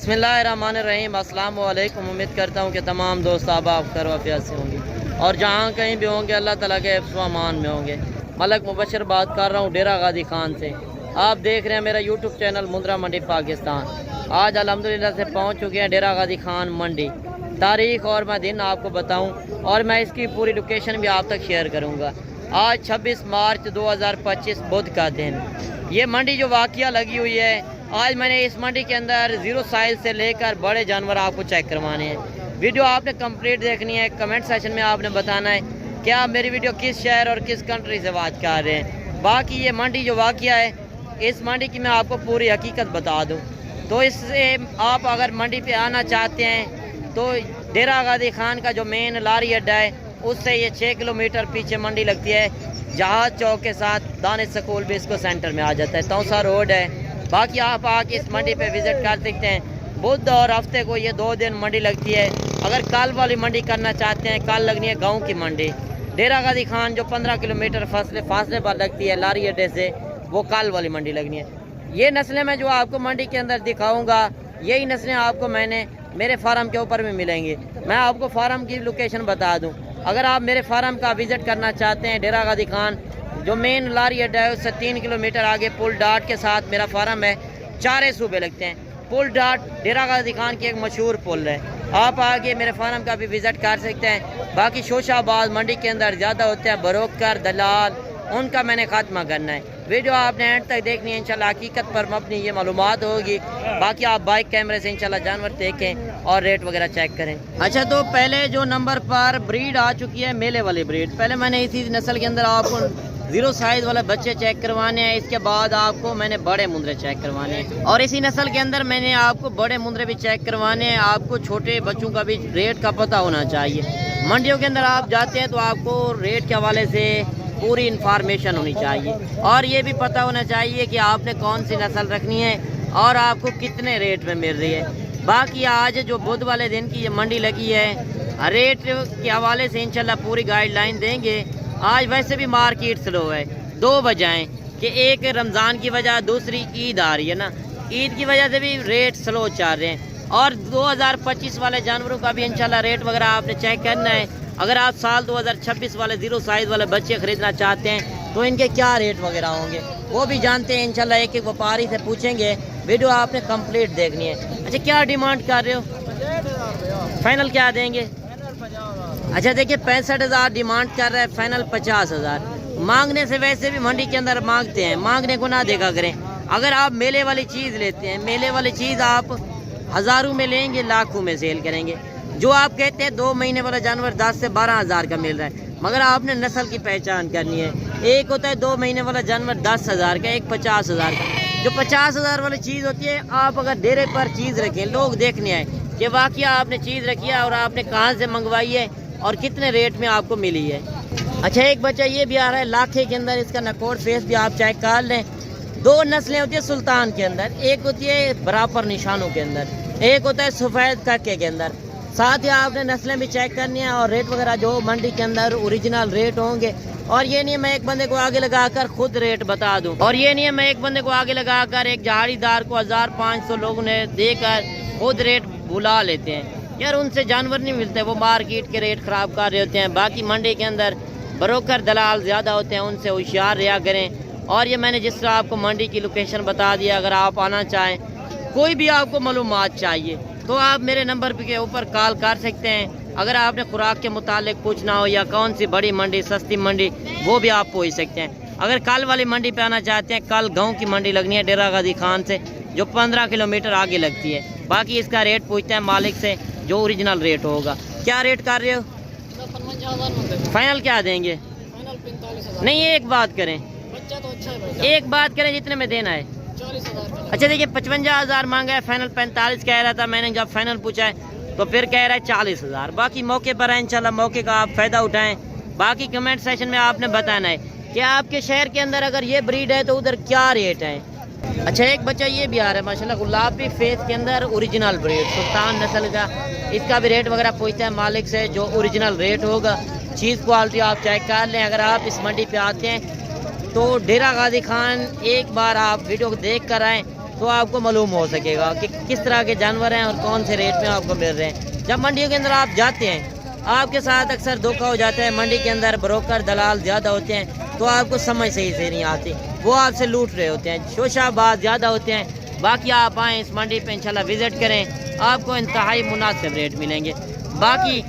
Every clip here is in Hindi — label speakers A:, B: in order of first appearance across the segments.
A: बिस्मिल्लाहिर्रहमानिर्रहीम। अस्सलाम वालेकुम। उम्मीद करता हूँ कि तमाम दोस्त आप खैरियत से होंगे और जहाँ कहीं भी होंगे अल्लाह ताला के हिफ्ज़ व अमान में होंगे। मलक मुबशर बात कर रहा हूँ डेरा गाजी खान से। आप देख रहे हैं मेरा यूट्यूब चैनल मुंद्रा मंडी पाकिस्तान। आज अल्हम्दुलिल्लाह से पहुँच चुके हैं डेरा गाजी खान मंडी। तारीख़ और मैं दिन आपको बताऊँ और मैं इसकी पूरी लोकेशन भी आप तक शेयर करूँगा। आज 26 मार्च 2025 बुध का दिन। ये मंडी जो वाक़या लगी हुई है, आज मैंने इस मंडी के अंदर ज़ीरो साइज से लेकर बड़े जानवर आपको चेक करवाने हैं। वीडियो आपने कंप्लीट देखनी है। कमेंट सेक्शन में आपने बताना है कि आप मेरी वीडियो किस शहर और किस कंट्री से बात कर रहे हैं। बाकी ये मंडी जो वाक़या है, इस मंडी की मैं आपको पूरी हकीकत बता दूं। तो इससे आप अगर मंडी पे आना चाहते हैं तो डेरा गाजी खान का जो मेन लारी अड्डा है, उससे ये 6 किलोमीटर पीछे मंडी लगती है। जहाज चौक के साथ दानिश स्कूल भी इसको सेंटर में आ जाता है। तौसा रोड है। बाकी आप आके इस मंडी पे विज़िट कर सकते हैं। बुध और हफ्ते को ये 2 दिन मंडी लगती है। अगर कल वाली मंडी करना चाहते हैं, कल लगनी है गांव की मंडी। डेरा गाजी खान जो 15 किलोमीटर फासले पर लगती है लारी अड्डे से, वो कल वाली मंडी लगनी है। ये नस्लें मैं जो आपको मंडी के अंदर दिखाऊंगा, यही नस्लें आपको मैंने मेरे फार्म के ऊपर भी मिलेंगी। मैं आपको फार्म की लोकेशन बता दूँ। अगर आप मेरे फार्म का विज़िट करना चाहते हैं, डेरा गाजी खान जो मेन लारी अड्डा है उससे 3 किलोमीटर आगे पुल डाट के साथ मेरा फार्म है। 4 सूबे लगते हैं। पुल डाट डेरा गाजी खान की एक मशहूर पुल है। आप आगे मेरे फार्म का भी विज़िट कर सकते हैं। बाकी शोशाबाज मंडी के अंदर ज़्यादा होते हैं ब्रोकर दलाल, उनका मैंने खात्मा करना है। वीडियो आपने एंड तक देखनी है। इंशाल्लाह हकीकत पर अपनी ये मालूमात होगी। बाकी आप बाइक कैमरे से इंशाल्लाह जानवर देखें और रेट वगैरह चेक करें। अच्छा, तो पहले जो नंबर पर ब्रीड आ चुकी है, मेले वाली ब्रीड। पहले मैंने इसी नस्ल के अंदर आपको ज़ीरो साइज़ वाले बच्चे चेक करवाने हैं। इसके बाद आपको मैंने बड़े मुंद्रे चेक करवाने हैं और इसी नस्ल के अंदर मैंने आपको बड़े मुंद्रे भी चेक करवाने हैं। आपको छोटे बच्चों का भी रेट का पता होना चाहिए। मंडियों के अंदर आप जाते हैं तो आपको रेट के हवाले से पूरी इन्फॉर्मेशन होनी चाहिए और ये भी पता होना चाहिए कि आपने कौन सी नस्ल रखनी है और आपको कितने रेट में मिल रही है। बाकी आज जो बुध वाले दिन की ये मंडी लगी है, रेट के हवाले से इंशाल्लाह पूरी गाइडलाइन देंगे। आज वैसे भी मार्केट स्लो है। 2 वजहें कि एक रमज़ान की वजह, दूसरी ईद आ रही है ना। ईद की वजह से भी रेट स्लो चल रहे हैं और 2025 वाले जानवरों का भी इंशाल्लाह रेट वगैरह आपने चेक करना है। अगर आप साल 2026 वाले ज़ीरो साइज़ वाले बच्चे ख़रीदना चाहते हैं तो इनके क्या रेट वगैरह होंगे वो भी जानते हैं। इंशाल्लाह एक एक व्यापारी से पूछेंगे। वीडियो आपने कंप्लीट देखनी है। अच्छा, क्या डिमांड कर रहे हो? फाइनल क्या देंगे? अच्छा देखिए, 65,000 डिमांड कर रहा है, फाइनल 50,000। मांगने से वैसे भी मंडी के अंदर मांगते हैं, मांगने को ना देखा करें। अगर आप मेले वाली चीज़ लेते हैं, मेले वाली चीज़ आप हज़ारों में लेंगे, लाखों में सेल करेंगे। जो आप कहते हैं 2 महीने वाला जानवर 10 से 12,000 का मिल रहा है, मगर आपने नस्ल की पहचान करनी है। एक होता है 2 महीने वाला जानवर 10,000 का, एक 50,000 का। जो 50,000 वाली चीज़ होती है, आप अगर डेरे पर चीज़ रखें, लोग देखने आए कि वाकई आपने चीज़ रखी है और आपने कहाँ से मंगवाई है और कितने रेट में आपको मिली है। अच्छा, एक बच्चा ये भी आ रहा है लाखे के अंदर, इसका नकोर फेस भी आप चेक कर लें। 2 नस्लें होती है सुल्तान के अंदर, एक होती है बराबर निशानों के अंदर, एक होता है सफ़ेद कक्के के अंदर। साथ ही आपने नस्लें भी चेक करनी है और रेट वगैरह जो मंडी के अंदर ओरिजिनल रेट होंगे। और ये नहीं है मैं एक बंदे को आगे लगाकर खुद रेट बता दूं, और ये नहीं है मैं एक बंदे को आगे लगाकर एक झाड़ीदार को 1500 लोगों ने देकर खुद रेट बुला लेते हैं। यार, उनसे जानवर नहीं मिलते, वो मार्केट के रेट ख़राब कर रहे होते हैं। बाकी मंडी के अंदर ब्रोकर दलाल ज़्यादा होते हैं, उनसे होशियार रहा करें। और ये मैंने जिस तरह आपको मंडी की लोकेशन बता दिया, अगर आप आना चाहें, कोई भी आपको मालूमात चाहिए तो आप मेरे नंबर के ऊपर कॉल कर सकते हैं। अगर आपने खुराक के मुतालिक पूछना हो या कौन सी बड़ी मंडी, सस्ती मंडी, वो भी आप पूछ सकते हैं। अगर कल वाली मंडी पे आना चाहते हैं, कल गांव की मंडी लगनी है डेरा गाजी खान से, जो 15 किलोमीटर आगे लगती है। बाकी इसका रेट पूछते हैं मालिक से, जो ओरिजिनल रेट होगा। क्या रेट कर रहे हो? 55,000। फाइनल क्या देंगे? फाइनल 45,000। नहीं, एक बात करें, बच्चा तो अच्छा है, एक बात करें, जितने में देना है 40,000। अच्छा देखिए, 55,000 मांगा है, फाइनल 45 कह रहा था। मैंने जब फाइनल पूछा है तो फिर कह रहा है 40,000। बाकी मौके पर है, इंशाल्लाह मौके का आप फ़ायदा उठाएं। बाकी कमेंट सेशन में आपने बताना है कि आपके शहर के अंदर अगर ये ब्रीड है तो उधर क्या रेट है। अच्छा, एक बच्चा ये भी आ रहा है माशाल्लाह, गुलाबी फेस के अंदर ओरिजिनल ब्रीड सुल्तान नस्ल का। इसका भी रेट वगैरह पूछते हैं मालिक से, जो ओरिजिनल रेट होगा। चीज़ क्वालिटी आप चेक कर लें। अगर आप इस मंडी पे आते हैं तो डेरा गाजी खान एक बार आप वीडियो को देख कर आएँ तो आपको मालूम हो सकेगा कि किस तरह के जानवर हैं और कौन से रेट में आपको मिल रहे हैं। जब मंडियों के अंदर आप जाते हैं, आपके साथ अक्सर धोखा हो जाता है। मंडी के अंदर ब्रोकर दलाल ज़्यादा होते हैं, तो आपको समझ सही से नहीं आती, वो आपसे लूट रहे होते हैं, शोशाबाज ज़्यादा होते हैं। बाकी आप आएँ इस मंडी पे इंशाल्लाह विज़िट करें, आपको इंतहाई मुनासिब रेट मिलेंगे। बाकी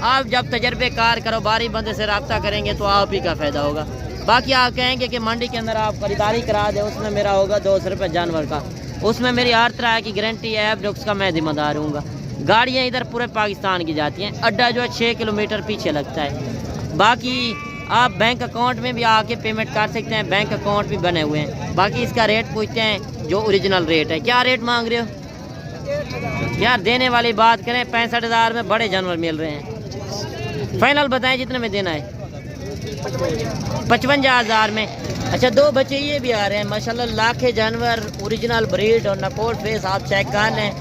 A: आप जब तजर्बेकार कारोबारी बंदे से रब्ता करेंगे तो आप ही का फ़ायदा होगा। बाकी आप कहेंगे कि मंडी के अंदर आप खरीदारी करा दें, उसमें मेरा होगा 200 रुपये जानवर का, उसमें मेरी हर तरह की गारंटी है, ब्रुक्स का मैं जिम्मेदार हूँगा। गाड़ियाँ इधर पूरे पाकिस्तान की जाती हैं, अड्डा जो है 6 किलोमीटर पीछे लगता है। बाकी आप बैंक अकाउंट में भी आके पेमेंट कर सकते हैं, बैंक अकाउंट भी बने हुए हैं। बाकी इसका रेट पूछते हैं जो ओरिजिनल रेट है। क्या रेट मांग रहे हो यार? देने वाली बात करें, 65,000 में बड़े जानवर मिल रहे हैं। फाइनल बताएं जितने में देना है। 55,000 में। अच्छा, 2 बच्चे ये भी आ रहे हैं माशाल्लाह, लाखे जानवर, ओरिजिनल ब्रीड और नकोट फेस आप चेक कर लें।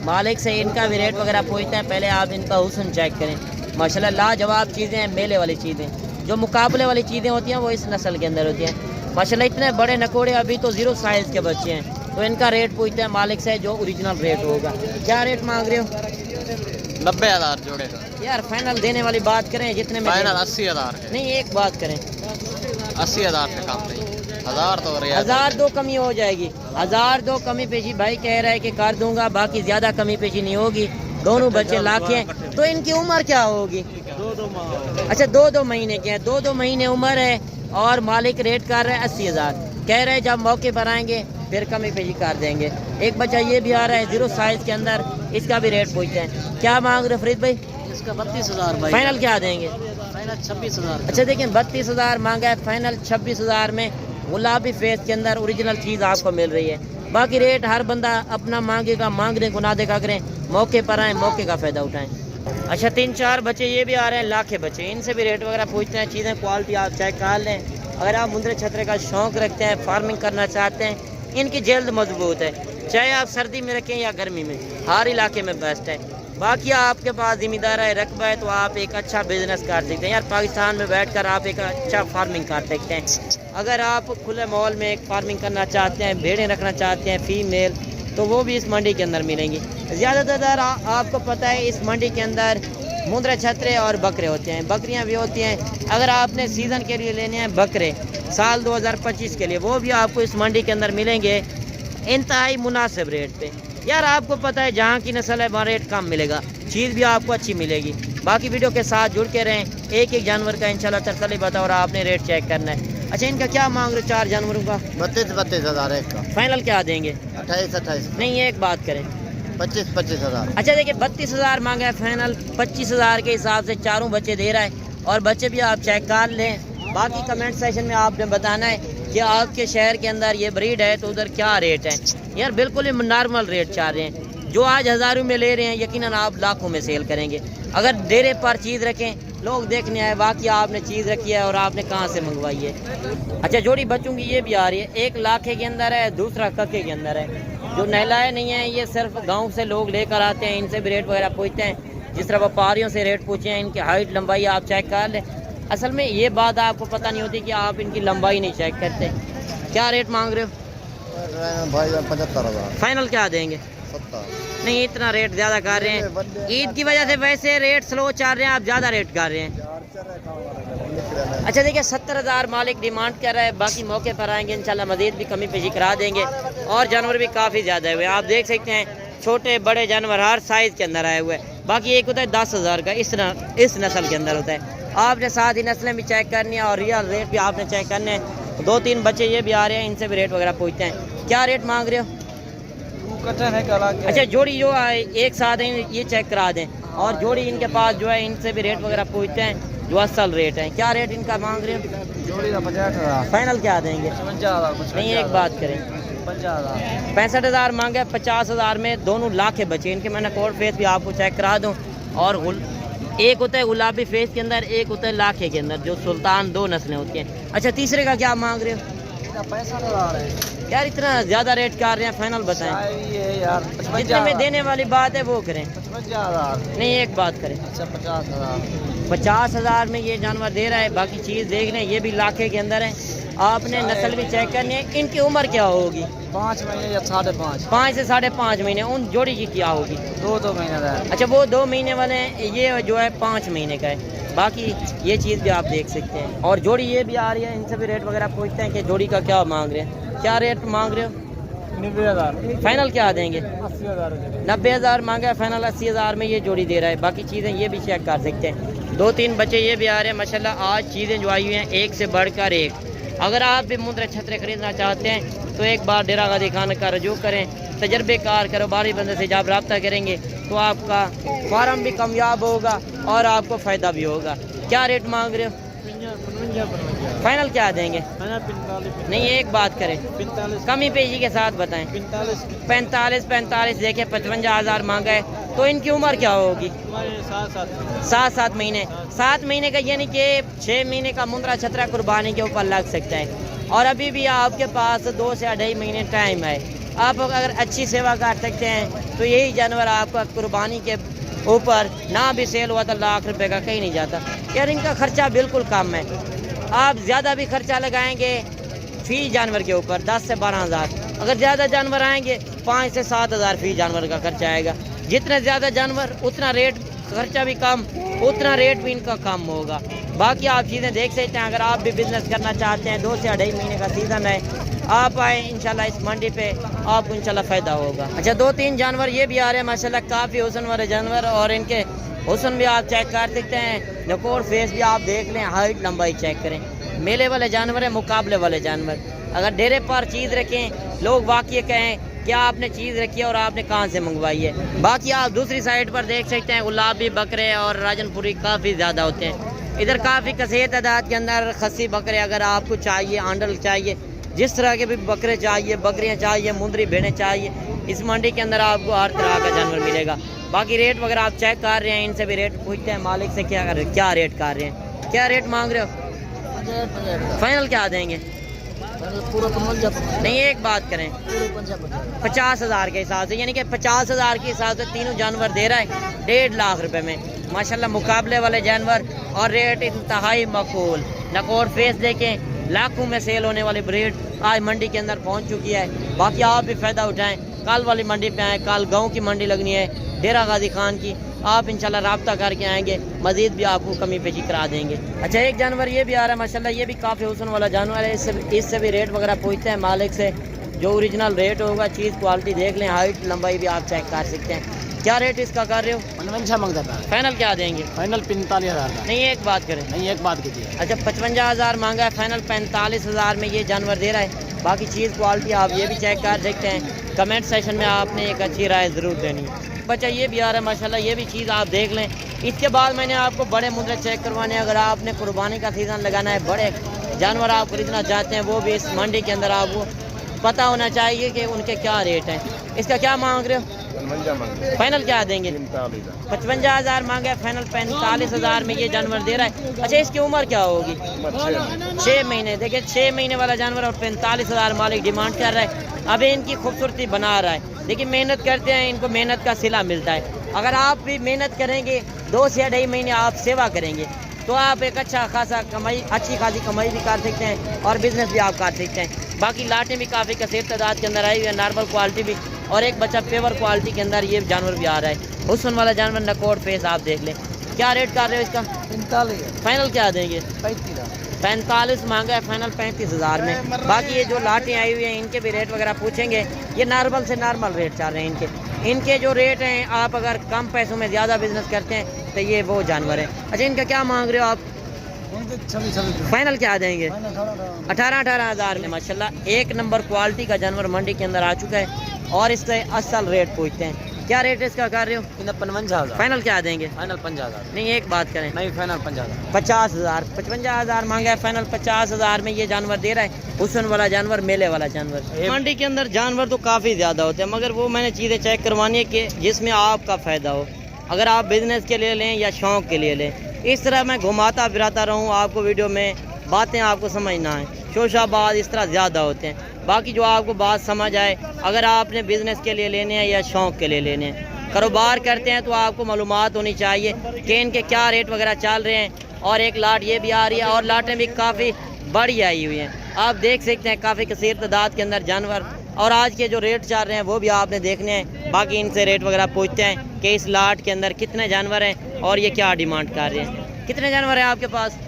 A: मालिक से इनका भी रेट वगैरह पूछते हैं, पहले आप इनका हुस्न चेक करें। माशाल्लाह लाजवाब चीज़ें हैं, मेले वाली चीज़ें, जो मुकाबले वाली चीज़ें होती हैं वो इस नस्ल के अंदर होती हैं। माशाल्लाह इतने बड़े नकोड़े, अभी तो 0 साइज़ के बच्चे हैं, तो इनका रेट पूछते हैं मालिक से जो ओरिजिनल रेट होगा। क्या रेट मांग रहे हो?
B: 90,000 जोड़े का
A: यार फाइनल देने वाली बात करें जितने में।
B: फाइनल 80,000
A: नहीं, एक बात करें,
B: 80,000 से कम नहीं, 1000 तो
A: 1000 कमी हो जाएगी। 1000 कमी पेशी भाई कह रहा है कि कर दूंगा, बाकी ज़्यादा कमी पेशी नहीं होगी। दोनों बच्चे लाखे हैं, तो इनकी उम्र क्या होगी?
B: 2 माह।
A: अच्छा, 2 महीने के हैं, 2 महीने उम्र है, और मालिक रेट कर रहा है 80,000। कह रहे हैं जब मौके पर आएंगे फिर कमी पेशी कर देंगे। एक बच्चा ये भी आ रहा है 0 साइज़ के अंदर, इसका भी रेट पूछते हैं। क्या मांग रहे फरीद भाई?
B: इसका 32,000 भाई।
A: फाइनल क्या देंगे?
B: फाइनल 26,000।
A: अच्छा देखिए, 32,000 मांगा है, फाइनल 26,000 में गुलाबी फेस के अंदर ओरिजिनल चीज़ आपको मिल रही है। बाकी रेट हर बंदा अपना मांगेगा, मांगने को ना देखा करें, मौके पर आए, मौके का फ़ायदा उठाएं। अच्छा, 3-4 बच्चे ये भी आ रहे हैं लाखे बच्चे, इनसे भी रेट वगैरह पूछते हैं। चीज़ें क्वालिटी आप चेक कर लें। अगर आप मुंदरे छतरे का शौक़ रखते हैं, फार्मिंग करना चाहते हैं, इनकी जल्द मजबूत है, चाहे आप सर्दी में रखें या गर्मी में, हर इलाके में बेस्ट है। बाकी आपके पास ज़िम्मेदार है, रकबा है, तो आप एक अच्छा बिजनेस कर सकते हैं। यार पाकिस्तान में बैठकर आप एक अच्छा फार्मिंग कर सकते हैं। अगर आप खुले माहौल में एक फार्मिंग करना चाहते हैं, भेड़ें रखना चाहते हैं फीमेल, तो वो भी इस मंडी के अंदर मिलेंगी। ज़्यादातर आपको पता है इस मंडी के अंदर मुंदरे छतरे और बकरे होते हैं, बकरियां भी होती हैं। अगर आपने सीज़न के लिए लेने हैं बकरे साल 2025 के लिए, वो भी आपको इस मंडी के अंदर मिलेंगे इंतहाई मुनासिब रेट पे। यार आपको पता है जहाँ की नस्ल है वहाँ रेट कम मिलेगा, चीज़ भी आपको अच्छी मिलेगी। बाकी वीडियो के साथ जुड़ के रहें, एक एक जानवर का इंशाल्लाह तसल्ली बताओ और आपने रेट चेक करना है। अच्छा, इनका क्या मांग रहे हो 4 जानवरों का?
B: 32,000 एक का।
A: फाइनल क्या देंगे?
B: 28,000।
A: नहीं, एक बात करें,
B: 25,000।
A: अच्छा देखिए, 32,000 मांगा है, फाइनल 25,000 के हिसाब से चारों बच्चे दे रहा है, और बच्चे भी आप चेक कर लें। बाकी कमेंट सेशन में आपने बताना है कि आपके शहर के अंदर ये ब्रीड है तो उधर क्या रेट है। यार बिल्कुल ही नॉर्मल रेट चाह रहे हैं, जो आज हज़ारों में ले रहे हैं यकीनन आप लाखों में सेल करेंगे। अगर डेरे पर चीज़ रखें, लोग देखने आए वाकई आपने चीज़ रखी है और आपने कहाँ से मंगवाई है। अच्छा, जोड़ी बच्चों की ये भी आ रही है, एक लाखे के अंदर है, दूसरा कक्के के अंदर है। जो नहलाए नहीं है ये सिर्फ गाँव से लोग लेकर आते हैं, इनसे भी रेट वगैरह पूछते हैं। जिस तरह व्यापारियों से रेट पूछे हैं, इनकी हाइट लंबाई आप चेक कर लें। असल में ये बात आपको पता नहीं होती कि आप इनकी लंबाई नहीं चेक करते। क्या रेट मांग रहे हो?
B: भाई 75,000।
A: फाइनल क्या देंगे?
B: 70।
A: नहीं, इतना रेट ज़्यादा कर रहे हैं, ईद की वजह से वैसे रेट स्लो चल रहे हैं, आप ज़्यादा रेट कर रहे हैं। अच्छा देखिए, 70,000 मालिक डिमांड कर रहा है, बाकी मौके पर आएंगे इंशाल्लाह मज़ीद भी कमी पेशी करा देंगे। और जानवर भी काफ़ी ज़्यादा हुए, आप देख सकते हैं छोटे बड़े जानवर हर साइज़ के अंदर आए हुए हैं। बाकी एक होता है 10,000 का, इस नस्ल के अंदर होता है। आपने साथ ही नस्लें भी चेक करनी है और रियल रेट भी आपने चेक करने हैं। 2-3 बच्चे ये भी आ रहे हैं, इनसे भी रेट वगैरह पूछते हैं। क्या रेट मांग रहे हो? अच्छा, जोड़ी जो है एक साथ है, ये चेक करा दें। और जोड़ी इनके पास जो है, इनसे भी रेट वगैरह पूछते हैं जो असल रेट है। क्या रेट इनका मांग रहे हो?
B: जोड़ी का 50,000।
A: फाइनल क्या देंगे?
B: 55,000।
A: नहीं, एक बात करें,
B: 50,000।
A: 65,000 मांगे, 50,000 में दोनों लाखे बचे। इनके मैंने कोड फेस भी आपको चेक करा दूँ। और एक होता है गुलाबी फेस के अंदर, एक होता है लाखे के अंदर, जो सुल्तान 2 नस्लें होती हैं। अच्छा, तीसरे का क्या मांग रहे हो?
B: 65,000 है
A: यार इतना ज़्यादा रेट कर रहे हैं, फाइनल बताएं।
B: ये यार
A: जितने में देने वाली बात है वो करें।
B: 55,000।
A: नहीं, एक बात करें,
B: अच्छा 50,000।
A: 50,000 में ये जानवर दे रहा है। बाकी चीज़ देख लें, ये भी लाखे के अंदर है, आपने नस्ल भी चेक करनी है। इनकी उम्र क्या होगी?
C: 5 महीने या 5.5।
A: 5 से 5.5 महीने। उन जोड़ी की क्या होगी?
C: 2 महीने का है।
A: अच्छा, वो 2 महीने वाले हैं, ये जो है 5 महीने का है। बाकी ये चीज़ भी आप देख सकते हैं। और जोड़ी ये भी आ रही है, इनसे भी रेट वगैरह पूछते हैं कि जोड़ी का क्या मांग रहे हैं, क्या रेट मांग रहे हो?
C: 90,000।
A: फाइनल क्या देंगे?
C: 80,000।
A: 90,000 मांगा है, फाइनल 80,000 में ये जोड़ी दे रहा है। बाकी चीज़ें ये भी चेक कर सकते हैं। 2-3 बच्चे ये भी आ रहे हैं माशाल्लाह। आज चीज़ें जो आई हुई हैं एक से बढ़कर एक। अगर आप भी मुंद्रे छतरे खरीदना चाहते हैं तो एक बार डेरा गाजी खान का रजू करें, तजर्बेकार कारोबारी बंदे से जब रब्ता करेंगे तो आपका फार्म भी कामयाब होगा और आपको फ़ायदा भी होगा। क्या रेट मांग रहे हो?
C: 55।
A: फाइनल क्या देंगे?
C: 45।
A: नहीं, एक बात करें,
C: 45।
A: कमी पेशी के साथ बताएं। 45 देखिए 55,000 मांगा है। तो इनकी उम्र क्या होगी? 7 महीने। 7 महीने का यानी कि 6 महीने का मुंद्रा छतरा कुर्बानी के ऊपर लग सकता है। और अभी भी आपके पास 2 से 2.5 महीने टाइम है। आप अगर अच्छी सेवा कर सकते हैं तो यही जानवर आपका कुर्बानी के ऊपर ना भी सेल हुआ तो लाख रुपए का कहीं नहीं जाता। यार इनका खर्चा बिल्कुल कम है। आप ज़्यादा भी खर्चा लगाएंगे फी जानवर के ऊपर 10 से 12,000। अगर ज़्यादा जानवर आएंगे 5 से 7,000 फी जानवर का खर्चा आएगा। जितने ज़्यादा जानवर उतना रेट, खर्चा भी कम, उतना रेट भी इनका कम होगा। बाकी आप चीज़ें देख सकते हैं। अगर आप भी बिज़नेस करना चाहते हैं, 2 से 2.5 महीने का सीज़न है, आप आए इंशाल्लाह इस मंडी पे, आपको इंशाल्लाह फ़ायदा होगा। अच्छा, 2-3 जानवर ये भी आ रहे हैं माशाल्लाह, काफ़ी हुस्न वाले जानवर। और इनके हुस्न भी आप चेक कर सकते हैं। नकोर फेस भी आप देख लें, हाइट लंबाई चेक करें। मेले वाले जानवर हैं, मुकाबले वाले जानवर। अगर डेरे पर चीज़ रखें, लोग वाकई कहें क्या आपने चीज़ रखी है और आपने कहाँ से मंगवाई है। बाकी आप दूसरी साइड पर देख सकते हैं, गुलाबी बकरे और राजनपुरी काफ़ी ज़्यादा होते हैं। इधर काफ़ी कसीर तादाद के अंदर खस्सी बकरे अगर आपको चाहिए, आंडल चाहिए, जिस तरह के भी बकरे चाहिए, बकरियां चाहिए, मुंदरी भेड़ें चाहिए, इस मंडी के अंदर आपको हर तरह का जानवर मिलेगा। बाकी रेट वगैरह आप चेक कर रहे हैं, इनसे भी रेट पूछते हैं मालिक से क्या रेट कर रहे हैं, क्या रेट मांग रहे हो? फाइनल क्या देंगे?
C: पूरा 55।
A: नहीं, एक बात करें, 50,000 के हिसाब से, यानी कि 50,000 के हिसाब से तीनों जानवर दे रहा है 1.5 लाख रुपए में माशाल्लाह। मुकाबले वाले जानवर और रेट इंतहाई मकबूल। नकोर फेस देखें, लाखों में सेल होने वाली ब्रीड आज मंडी के अंदर पहुंच चुकी है। बाकी आप भी फ़ायदा उठाएं। कल वाली मंडी पे आएँ, कल गाँव की मंडी लगनी है डेरा गाजी खान की। आप इंशाल्लाह राब्ता करके आएंगे, मज़ीद भी आपको कमी पेशी करा देंगे। अच्छा, एक जानवर ये भी आ रहा है माशाल्लाह, ये भी काफ़ी हुस्न वाला जानवर है। इससे भी रेट वगैरह पूछते हैं मालिक से, जो ओरिजिनल रेट होगा। चीज़ क्वालिटी देख लें, हाइट लंबाई भी आप चेक कर सकते हैं। क्या रेट इसका कर रहे हो?
C: 55 मांगता था।
A: फाइनल क्या देंगे?
C: फाइनल 45,000 का।
A: नहीं, एक बात करें,
C: नहीं, एक बात कीजिए।
A: अच्छा 55,000 मांगा है, फाइनल 45,000 में ये जानवर दे रहा है। बाकी चीज़ क्वालिटी आप ये भी चेक कर सकते हैं। कमेंट सेशन में आपने एक अच्छी राय ज़रूर देनी है। बच्चा ये भी आ रहा है माशाल्लाह, ये भी चीज़ आप देख लें। इसके बाद मैंने आपको बड़े मुद्रे चेक करवाने हैं। अगर आपने कुर्बानी का सीज़न लगाना है, बड़े जानवर आप खरीदना चाहते हैं, वो भी इस मंडी के अंदर आपको पता होना चाहिए कि उनके क्या रेट हैं। इसका क्या मांग रहे हो? फाइनल क्या देंगे? 55,000 मांगे, फाइनल 45,000 में ये जानवर दे रहा है। अच्छा, इसकी उम्र क्या होगी? 6 महीने। देखिए 6 महीने वाला जानवर और 45,000 मालिक डिमांड कर रहा है। अभी इनकी खूबसूरती बना रहा है। देखिए मेहनत करते हैं, इनको मेहनत का सिला मिलता है। अगर आप भी मेहनत करेंगे, 2 से 2.5 महीने आप सेवा करेंगे तो आप एक अच्छी खासी कमाई भी कर सकते हैं और बिजनेस भी आप कर सकते हैं। बाकी लाटें भी काफ़ी कसीर तादाद के अंदर आई हुई है, नॉर्मल क्वालिटी भी, और एक बच्चा पेवर क्वालिटी के अंदर ये जानवर भी आ रहा है। हुस्न वाला जानवर नकोर फेस आप देख लें। क्या रेट कर रहे हो इसका?
C: 45।
A: फाइनल क्या देंगे? 45 मांगा है, फाइनल 35,000 में। बाकी ये जो लाटें आई हुई हैं इनके भी रेट वगैरह पूछेंगे। ये नॉर्मल से नॉर्मल रेट चल रहे हैं इनके जो रेट हैं। आप अगर कम पैसों में ज़्यादा बिजनेस करते हैं तो ये वो जानवर है। अच्छा, इनका क्या मांग रहे हो आप?
C: 26।
A: फाइनल क्या देंगे? 18,000 में माशाल्लाह एक नंबर क्वालिटी का जानवर मंडी के अंदर आ चुका है और इससे असल रेट पूछते हैं। क्या रेट है इसका कर रहे हो?
C: 55,000।
A: फाइनल क्या देंगे?
C: फाइनल 50,000।
A: नहीं, एक बात करें,
C: नहीं, फाइनल 50,000।
A: 50,000। 55,000 मांगा है, फाइनल 50,000 में ये जानवर दे रहा है। हुस्न वाला जानवर, मेले वाला जानवर। मंडी के अंदर जानवर तो काफ़ी ज़्यादा होते हैं, मगर वो मैंने चीज़ें चेक करवानी है कि जिसमें आपका फ़ायदा हो। अगर आप बिजनेस के लिए लें या शौक़ के लिए लें, इस तरह मैं घुमाता फिराता रहूँ आपको, वीडियो में बातें आपको समझना है। शोशाबाज इस तरह ज़्यादा होते हैं। बाकी जो आपको बात समझ आए, अगर आपने बिज़नेस के लिए लेने हैं या शौक़ के लिए लेने हैं, कारोबार करते हैं तो आपको मालूमात होनी चाहिए कि इनके क्या रेट वगैरह चल रहे हैं। और एक लाट ये भी आ रही है और लाटें भी काफ़ी बड़ी आई हुई हैं। आप देख सकते हैं काफ़ी कसीर तादाद के अंदर जानवर। और आज के जो रेट चल रहे हैं वो भी आपने देखने हैं। बाकी इनसे रेट वगैरह पूछते हैं कि इस लाट के अंदर कितने जानवर हैं और ये क्या डिमांड कर रहे हैं। कितने जानवर हैं आपके पास?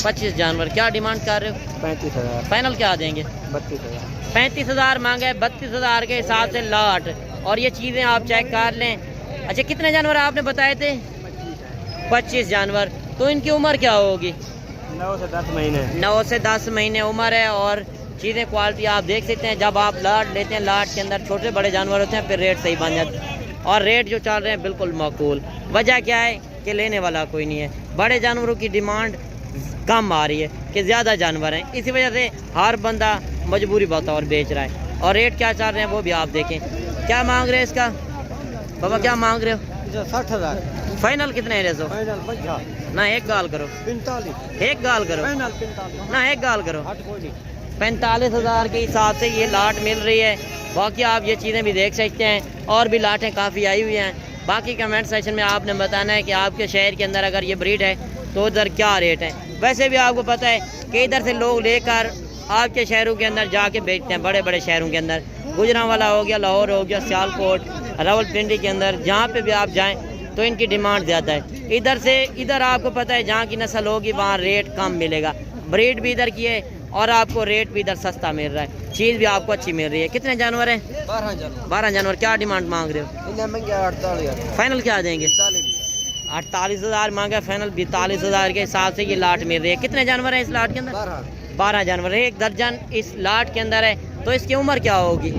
A: 25 जानवर। क्या डिमांड कर रहे हो?
C: 35,000।
A: फाइनल क्या देंगे?
C: 32,000।
A: 35,000 मांगे, 32,000 के हिसाब से लाट। और ये चीज़ें आप चेक कर लें। अच्छा, कितने जानवर आपने बताए थे? 25 जानवर। तो इनकी उम्र क्या होगी?
C: 9 से 10 महीने।
A: 9 से 10 महीने उम्र है। और चीज़ें क्वालिटी आप देख सकते हैं। जब आप लाट लेते हैं, लाट के अंदर छोटे बड़े जानवर होते हैं, फिर रेट सही बन जाता है। और रेट जो चल रहे हैं बिल्कुल माकूल। वजह क्या है कि लेने वाला कोई नहीं है। बड़े जानवरों की डिमांड कम आ रही है कि ज़्यादा जानवर हैं, इसी वजह से हर बंदा मजबूरी बतौर बेच रहा है। और रेट क्या चल रहे हैं वो भी आप देखें। क्या मांग रहे हैं इसका बाबा? क्या मांग रहे हो?
C: 60,000।
A: फाइनल कितने है?
C: फाइनल 50।
A: ना एक गाल करो,
C: 45।
A: एक गाल करो,
C: फाइनल 45।
A: ना एक गाल करो। 45,000 के हिसाब से ये लाट मिल रही है। बाकी आप ये चीज़ें भी देख सकते हैं। और भी लाटें काफ़ी आई हुई हैं। बाकी कमेंट सेक्शन में आपने बताना है कि आपके शहर के अंदर अगर ये ब्रीड है तो उधर क्या रेट है। वैसे भी आपको पता है कि इधर से लोग लेकर आपके शहरों के अंदर जाके बेचते हैं। बड़े बड़े शहरों के अंदर, गुजरांवाला हो गया, लाहौर हो गया, सियालकोट, रावलपिंडी के अंदर, जहाँ पे भी आप जाएं तो इनकी डिमांड ज़्यादा है। इधर से इधर आपको पता है जहाँ की नस्ल होगी वहाँ रेट कम मिलेगा। ब्रीड भी इधर की है और आपको रेट भी इधर सस्ता मिल रहा है। चीज़ भी आपको अच्छी मिल रही है। कितने जानवर हैं? 12 जानवर। क्या डिमांड मांग रहे हो?
C: 48,000।
A: फाइनल क्या देंगे? 48,000 मांगा। फाइनल 42,000 के हिसाब से ये लाट मिल रही है। कितने जानवर हैं इस लाट के अंदर? 12 जानवर। एक दर्जन इस लाट के अंदर है। तो इसकी उम्र क्या होगी?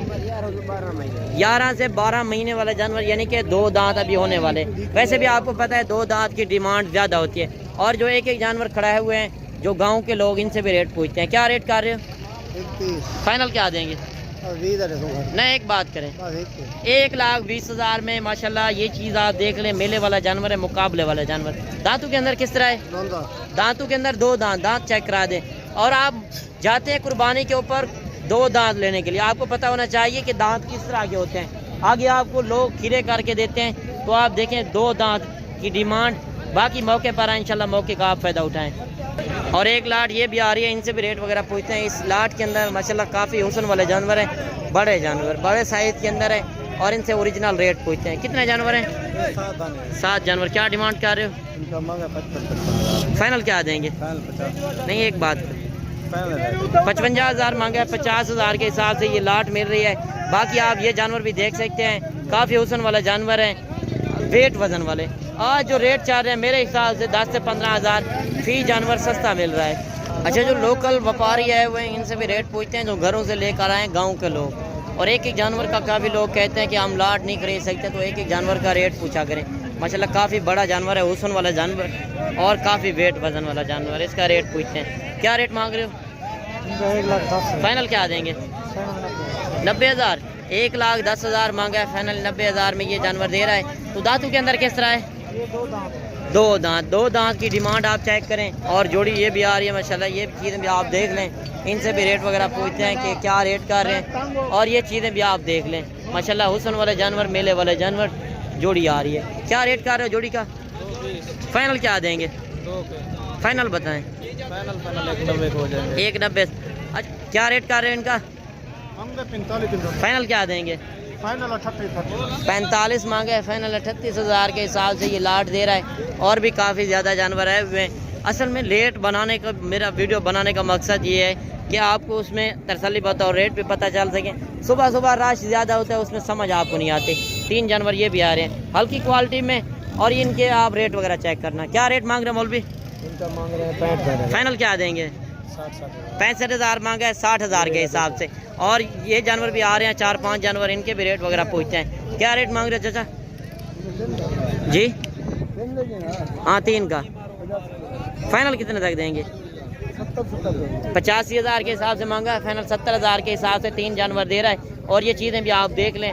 A: 11 से 12 महीने वाला जानवर, यानी कि 2 दांत अभी होने वाले। वैसे भी आपको पता है 2 दांत की डिमांड ज़्यादा होती है। और जो एक एक जानवर खड़ा हुए हैं, जो गांव के लोग, इनसे भी रेट पूछते हैं। क्या रेट कर रहे हो? फाइनल क्या देंगे? नहीं, एक बात करें, 1,20,000 में माशाल्लाह ये चीज़ आप देख लें। मेले वाला जानवर है, मुकाबले वाला जानवर। दांतों के अंदर किस तरह है? दांतों के अंदर 2 दांत। दांत चेक करा दें। और आप जाते हैं कुर्बानी के ऊपर 2 दांत लेने के लिए, आपको पता होना चाहिए कि दांत किस तरह के होते हैं। आगे आपको लोग खीरे करके देते हैं, तो आप देखें 2 दांत की डिमांड। बाकी मौके पर आए इंशाल्लाह, मौके का आप फ़ायदा उठाएं। और एक लाट ये भी आ रही है, इनसे भी रेट वगैरह पूछते हैं। इस लाट के अंदर माशाल्लाह काफ़ी हुस्न वाले जानवर हैं, बड़े जानवर, बड़े साइज़ के अंदर है। और इनसे ओरिजिनल रेट पूछते हैं। कितने जानवर हैं? 7 जानवर। क्या डिमांड कर रहे हो? फाइनल क्या देंगे? नहीं, एक बात, 55,000 मांगा है। 50,000 के हिसाब से ये लाट मिल रही है। बाकी आप ये जानवर भी देख सकते हैं, काफ़ी हुस्न वाला जानवर है, वेट वजन वाले। आज जो रेट चल रहे हैं मेरे हिसाब से 10 से 15,000 फी जानवर सस्ता मिल रहा है। अच्छा, जो लोकल व्यापारी है वो इनसे भी रेट पूछते हैं, जो घरों से लेकर आए गांव के लोग। और एक एक जानवर का काफ़ी लोग कहते हैं कि हम लाट नहीं खरीद सकते, तो एक एक जानवर का रेट पूछा करें। माशाल्लाह काफ़ी बड़ा जानवर है, हुस्न वाला जानवर और काफ़ी वेट वजन वाला जानवर। इसका रेट पूछते हैं। क्या रेट मांग रहे हो?
C: 1,10,000।
A: फाइनल क्या देंगे? 90,000। 1,10,000 मांगा है। फाइनल 90,000 में ये जानवर दे रहा है। तो दांतों के अंदर किस तरह है? 2 दांत की डिमांड आप चेक करें। और जोड़ी ये भी आ रही है माशाल्लाह। ये चीज़ें भी आप देख लें, इनसे भी रेट वगैरह पूछते हैं कि क्या रेट कर रहे हैं। और ये चीज़ें भी आप देख लें माशाल्लाह, हुस्न वाले जानवर, मेले वाले जानवर, जोड़ी आ रही है। क्या रेट कर रहे हो जोड़ी का? फाइनल क्या देंगे? फाइनल बताएं। 1,90। अच्छा, क्या रेट कर रहे हैं इनका?
C: 45।
A: फाइनल क्या देंगे?
C: फाइनल 38।
A: 45 मांगे है। फाइनल 38,000 के हिसाब से ये लाट दे रहा है। और भी काफ़ी ज़्यादा जानवर आए हुए हैं। असल में रेट बनाने का, मेरा वीडियो बनाने का मकसद ये है कि आपको उसमें तसल्ली पता और रेट भी पता चल सके। सुबह सुबह रश ज़्यादा होता है, उसमें समझ आपको नहीं आती। 3 जानवर ये भी आ रहे हैं हल्की क्वालिटी में। और इनके आप रेट वगैरह चेक करना। क्या रेट मांग रहे हैं मौलवी?
C: इनका मांग रहे हैं 65,000।
A: फाइनल क्या देंगे? 65,000 मांगा है 60,000 के हिसाब से। और ये जानवर भी आ रहे हैं 4-5 जानवर, इनके भी रेट वगैरह पूछते हैं। क्या रेट मांग रहे हैं चाचा जी? हाँ, 3 का। फाइनल कितने तक देंगे? 85,000 के हिसाब से मांगा है। फाइनल 70,000 के हिसाब से 3 जानवर दे रहा है। और ये चीज़ें भी आप देख लें,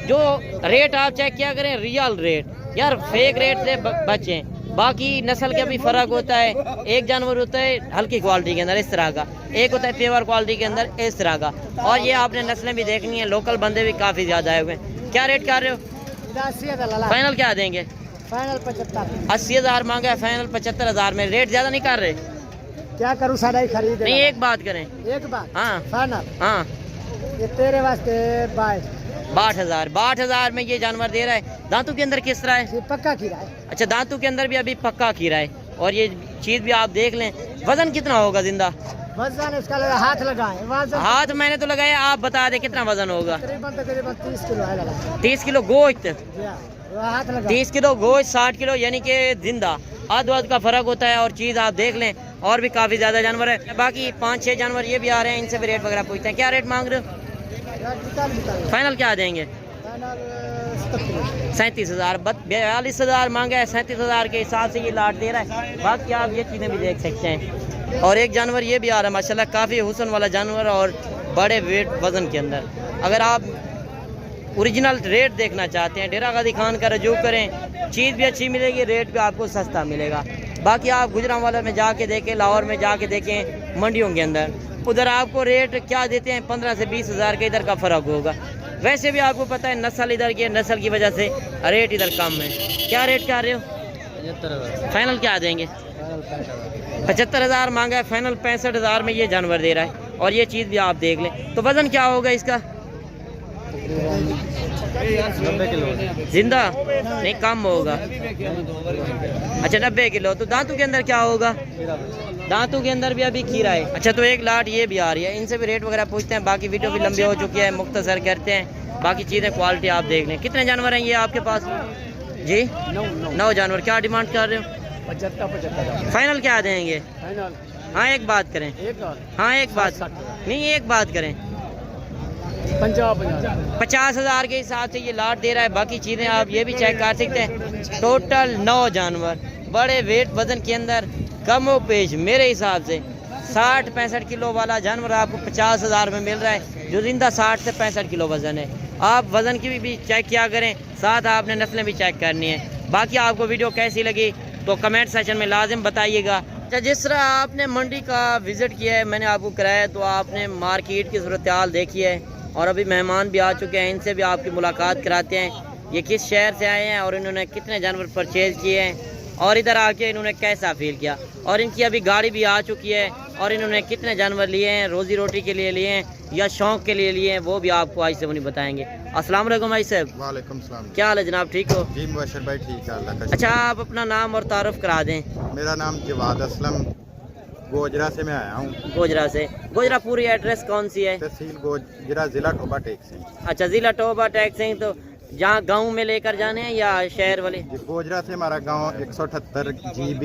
A: जो रेट आप चेक किया करें, रियल रेट यार, फेक रेट से बचें। बाकी नस्ल का भी फ़र्क होता है। एक जानवर होता है हल्की क्वालिटी के अंदर इस तरह का, एक होता है पेवर क्वालिटी के अंदर इस तरह का। और ये आपने नस्लें भी देखनी है। लोकल बंदे भी काफ़ी ज़्यादा आए हुए हैं। क्या रेट कर रहे हो?
C: 80,000।
A: फाइनल क्या देंगे?
C: फाइनल 75।
A: 80,000 मांगा है। फाइनल 75,000 में। रेट ज़्यादा नहीं कर रहे?
C: क्या करूँ सारा ही खरीद
A: नहीं एक बात करें।
C: एक बात
A: हाँ
C: फाइनल
A: हाँ
C: ये तेरे वास्ते
A: 62,000 में ये जानवर दे रहा है। दांतों के अंदर किस तरह है?
C: ये पक्का खीरा है।
A: अच्छा दांतों के अंदर भी अभी पक्का खीरा है। और ये चीज भी आप देख लें, वजन कितना होगा जिंदा?
C: वजन इसका लगा हाथ लगाए वजन
A: हाथ मैंने तो लगाया, आप बता दें कितना वजन होगा?
C: तकरीबन 30 किलो है।
A: 30 किलो गोश्त,
C: हाथ लगा
A: 30 किलो गोश्त 60 किलो यानी कि जिंदा आध का फर्क होता है। और चीज आप देख लें, और भी काफी ज्यादा जानवर है। बाकी 5-6 जानवर ये भी आ रहे हैं, इनसे भी रेट वगैरह पूछते हैं। क्या रेट मांग रहे हो? फाइनल क्या देंगे? 37,000। 42,000 मांगा है, 37,000 के हिसाब से ये लाट दे रहा है। बाकी आप ये चीज़ें भी देख सकते हैं। और एक जानवर ये भी आ रहा है माशाल्लाह, काफ़ी हुस्न वाला जानवर और बड़े वेट वजन के अंदर। अगर आप ओरिजिनल रेट देखना चाहते हैं, डेरा गाजी खान का रजू करें, चीज़ भी अच्छी मिलेगी, रेट भी आपको सस्ता मिलेगा। बाकी आप गुजरांवाला में जाके देखें, लाहौर में जाके देखें, मंडियों के अंदर उधर आपको रेट क्या देते हैं, 15 से 20,000 के इधर का फ़र्क होगा। वैसे भी आपको पता है नस्ल इधर की, नस्ल की वजह से रेट इधर कम है। क्या रेट कर रहे हो?
C: 75,000
A: फाइनल क्या देंगे? 75,000 मांगा है, फाइनल 65,000 में ये जानवर दे रहा है। और ये चीज़ भी आप देख लें। तो वज़न क्या होगा इसका?
C: 90 किलो
A: जिंदा नहीं, कम होगा। अच्छा 90 किलो। तो दांतों के अंदर क्या होगा? दांतों के अंदर भी अभी खीरा है। अच्छा तो एक लाट ये भी आ रही है, इनसे भी रेट वगैरह पूछते हैं। बाकी वीडियो भी लंबी हो चुकी है, मुख्तसर करते हैं। बाकी चीज़ें क्वालिटी आप देख लें। कितने जानवर हैं ये आपके पास? जी 9 जानवर। क्या डिमांड कर रहे हो?
C: 75,000
A: फाइनल क्या देंगे?
C: फाइनल
A: हाँ एक बात करें। हाँ एक बात नहीं, एक बात करें। 50,000 के हिसाब से ये लाट दे रहा है। बाकी चीज़ें आप ये भी चेक कर सकते हैं। टोटल 9 जानवर, बड़े वेट वजन के अंदर, कमो पेश मेरे हिसाब से 60-65 किलो वाला जानवर आपको 50,000 में मिल रहा है, जो जिंदा 60 से 65 किलो वजन है। आप वजन की भी चेक किया करें, साथ आपने नस्लें भी चेक करनी है। बाकी आपको वीडियो कैसी लगी तो कमेंट सेक्शन में लाजिम बताइएगा। अच्छा जिस तरह आपने मंडी का विज़िट किया है, मैंने आपको कराया, तो आपने मार्केट की सूरत हाल देखी है। और अभी मेहमान भी आ चुके हैं, इनसे भी आपकी मुलाकात कराते हैं। ये किस शहर से आए हैं और इन्होंने कितने जानवर परचेज़ किए हैं और इधर आके इन्होंने कैसा फील किया। और इनकी अभी गाड़ी भी आ चुकी है और इन्होंने कितने जानवर लिए हैं, रोज़ी रोटी के लिए लिए हैं या शौक़ के लिए लिए हैं, वो भी आपको आज से नहीं बताएंगे। अस्सलाम वालेकुम भाई साहब।
C: वालेकुम सलाम।
A: क्या हाल है जनाब, ठीक हो?
C: जी मुबशर भाई ठीक है, अल्लाह का।
A: अच्छा आप अपना नाम और तारुफ करा दें।
C: मेरा नाम जवाद असलम, गोजरा से मैं आया हूँ।
A: गोजरा से। गोजरा पूरी एड्रेस कौन सी है?
C: तहसील गोजरा, जिला टोबा टेक सिंह।
A: अच्छा जिला टोबा टैक्स सिंह। तो जहाँ गांव में लेकर जाने हैं या शहर वाले?
C: गोजरा से हमारा गांव 178 GB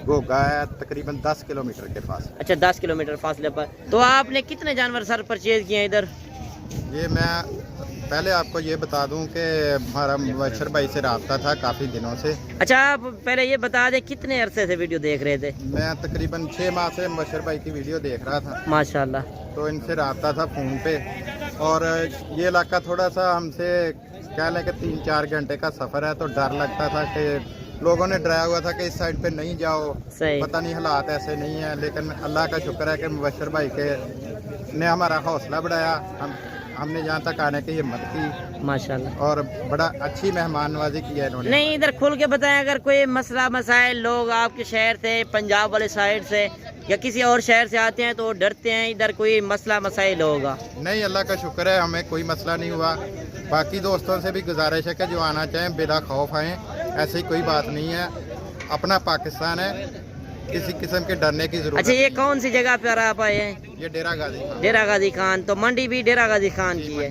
C: गोगा है, तकरीबन 10 किलोमीटर के पास।
A: अच्छा 10 किलोमीटर फासले पर। तो आपने कितने जानवर सर परचेज किए हैं इधर?
C: ये मैं पहले आपको ये बता दूं कि हमारा मुबशर भाई से रब्ता था काफ़ी दिनों से।
A: अच्छा आप पहले ये बता दें कितने अरसे से वीडियो देख रहे थे?
C: मैं तकरीबन 6 माह से मुबशर भाई की वीडियो देख रहा था
A: माशाल्लाह।
C: तो इनसे रब्ता था फ़ोन पे। और ये इलाका थोड़ा सा हमसे कह लें कि 3-4 घंटे का सफ़र है, तो डर लगता था कि लोगों ने डराया हुआ था कि इस साइड पे नहीं जाओ,
A: सही।
C: पता नहीं हालात ऐसे नहीं है। लेकिन अल्लाह का शुक्र है कि मुबशर भाई के ने हमारा हौसला बढ़ाया, हमने यहाँ तक आने की हिम्मत की
A: माशाल्लाह।
C: और बड़ा अच्छी मेहमान नवाजी की है इन्होंने।
A: नहीं इधर खुल के बताएं, अगर कोई मसला मसाइल लोग आपके शहर से, पंजाब वाले साइड से या किसी और शहर से आते हैं तो डरते हैं, इधर कोई मसला मसाइल होगा?
C: नहीं अल्लाह का शुक्र है, हमें कोई मसला नहीं हुआ। बाकी दोस्तों से भी गुजारिश है कि जो आना चाहें बिला खौफ आएँ, ऐसी कोई बात नहीं है। अपना पाकिस्तान है, किसी किस्म के डरने की जरूरत।
A: अच्छा ये कौन सी जगह पर आप आए हैं?
C: ये डेरा गाजी खान।
A: डेरा गाजी खान। तो मंडी भी डेरा गाजी खान की है।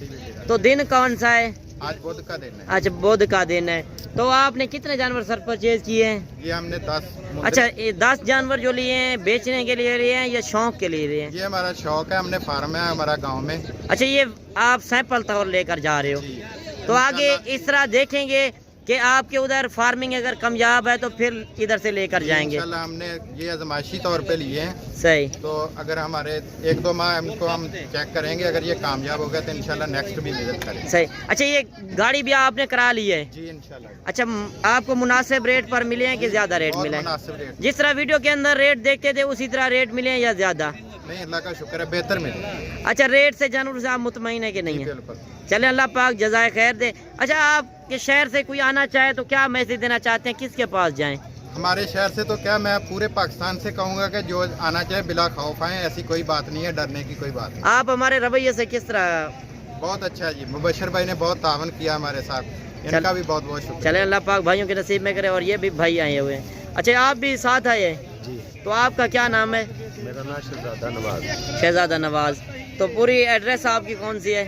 A: तो दिन कौन सा है?
C: आज बुध का दिन है।
A: अच्छा बुध का दिन है। तो आपने कितने जानवर सर परचेज किए हैं?
C: ये हमने 10।
A: अच्छा ये 10 जानवर जो लिए हैं बेचने के लिए लिए हैं या शौक के लिए लिए हैं?
C: ये हमारा शौक है, हमने फार्म है हमारा गांव में।
A: अच्छा ये आप सैंपल तौर लेकर जा रहे हो?
C: जी।
A: तो आगे इस तरह देखेंगे कि आपके उधर फार्मिंग अगर कामयाब है तो फिर इधर से लेकर जाएंगे।
C: इंशाल्लाह हमने ये आजमाइशी तौर पे लिए हैं।
A: सही।
C: तो अगर हमारे 1-2 माह हमको हम चेक करेंगे, अगर ये कामयाब हो गया तो इंशाल्लाह नेक्स्ट भी विजिट करेंगे।
A: सही। अच्छा ये गाड़ी भी आपने करा ली है?
C: जी इंशाल्लाह।
A: अच्छा आपको मुनासिब रेट पर मिले हैं कि ज्यादा रेट
C: और
A: मिले हैं?
C: मुनासिब रेट।
A: जिस तरह वीडियो के अंदर रेट देखते थे उसी तरह रेट मिले हैं या ज्यादा?
C: नहीं अल्लाह का शुक्र है, बेहतर मिले।
A: अच्छा रेट से जानवर से आप मुतमईन है कि नहीं है?
C: बिल्कुल।
A: चले अल्लाह पाक जज़ाए खैर दे। अच्छा आपके शहर से कोई आना चाहे तो क्या मैसेज देना चाहते हैं, किसके पास जाएं?
C: हमारे शहर से तो क्या, मैं पूरे पाकिस्तान से कहूँगा कि जो आना चाहे बिला खौफ आए, ऐसी कोई बात नहीं है, डरने की कोई बात नहीं।
A: आप हमारे रवैये से किस तरह?
C: बहुत अच्छा है जी, मुबशर भाई ने बहुत तावन किया हमारे साथ, इनका भी बहुत बहुत शुक्रिया।
A: चले अल्लाह पाक भाइयों के नसीब में करे। और ये भी भाई आए हुए हैं। अच्छा, आप भी साथ आए हैं
C: जी,
A: तो आपका क्या नाम है?
C: मेरा नाम शहजादा नवाज,
A: शहजादा नवाज। तो पूरी एड्रेस आपकी कौन सी है?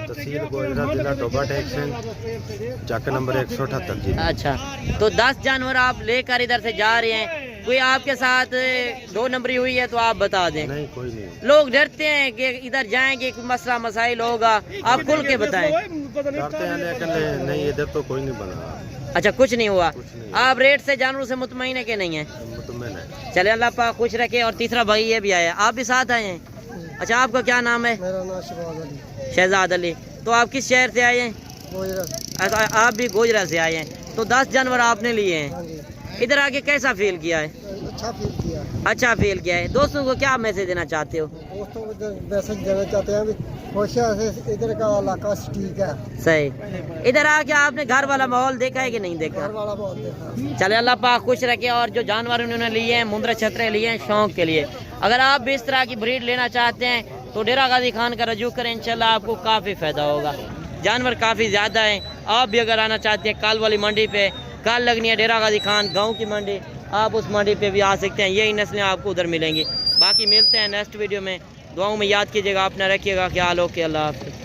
C: तहसील गोजरा, जिला टोबा टेक्शन, चक नंबर 178 जी।
A: अच्छा, तो 10 जानवर आप लेकर इधर से जा रहे हैं, कोई आपके साथ 2 नंबरी हुई है तो आप बता दें।
C: नहीं, कोई नहीं।
A: लोग डरते हैं कि इधर जाएंगे कोई मसला मसाइल होगा, आप खुल के बताएं।
C: डरते हैं लेकिन नहीं, इधर तो कोई नहीं बना।
A: अच्छा, कुछ नहीं हुआ।
C: कुछ नहीं।
A: आप रेट से जानवरों से मुतमईन है कि नहीं है?
C: मुतमईन है।
A: चले अल्लाह पाक खुश रखे। और तीसरा भाई ये भी आया, आप भी साथ आए हैं? अच्छा, आपका क्या नाम है?
D: मेरा नाम शहजाद अली।
A: शहजाद अली। तो आप किस शहर से आए हैं?
D: गोजरा।
A: अच्छा, आप भी गोजरा से आए हैं। तो 10 जानवर आपने लिए हैं,
D: हाँ जी,
A: इधर आके कैसा फील किया है?
D: अच्छा फील किया।
A: अच्छा फील किया है। दोस्तों को क्या मैसेज देना चाहते हो?
D: दोस्तों को मैसेज देना चाहते हैं भी होशियार से, इधर का इलाका ठीक है।
A: सही। इधर आके आपने घर वाला माहौल देखा है कि नहीं देखा?
D: घर वाला बहुत देखा।
A: चले अल्लाह पाक खुश रखे। और जो जानवर उन्होंने लिए हैं, मुंद्रा छतरे लिए हैं शौक के लिए। अगर आप भी इस तरह की ब्रीड लेना चाहते हैं तो डेरा गाजी खान का रजू करें, इंशाल्लाह आपको काफ़ी फ़ायदा होगा। जानवर काफ़ी ज़्यादा हैं। आप भी अगर आना चाहते हैं, काल वाली मंडी पे कल लगनी है डेरा गाजी खान गाँव की मंडी, आप उस मंडी पे भी आ सकते हैं। यही नस्लें आपको उधर मिलेंगी। बाकी मिलते हैं नेक्स्ट वीडियो में। दुआओं में याद कीजिएगा, अपना रखिएगा ख्याल। ओके, अल्लाह हाफ़िज़।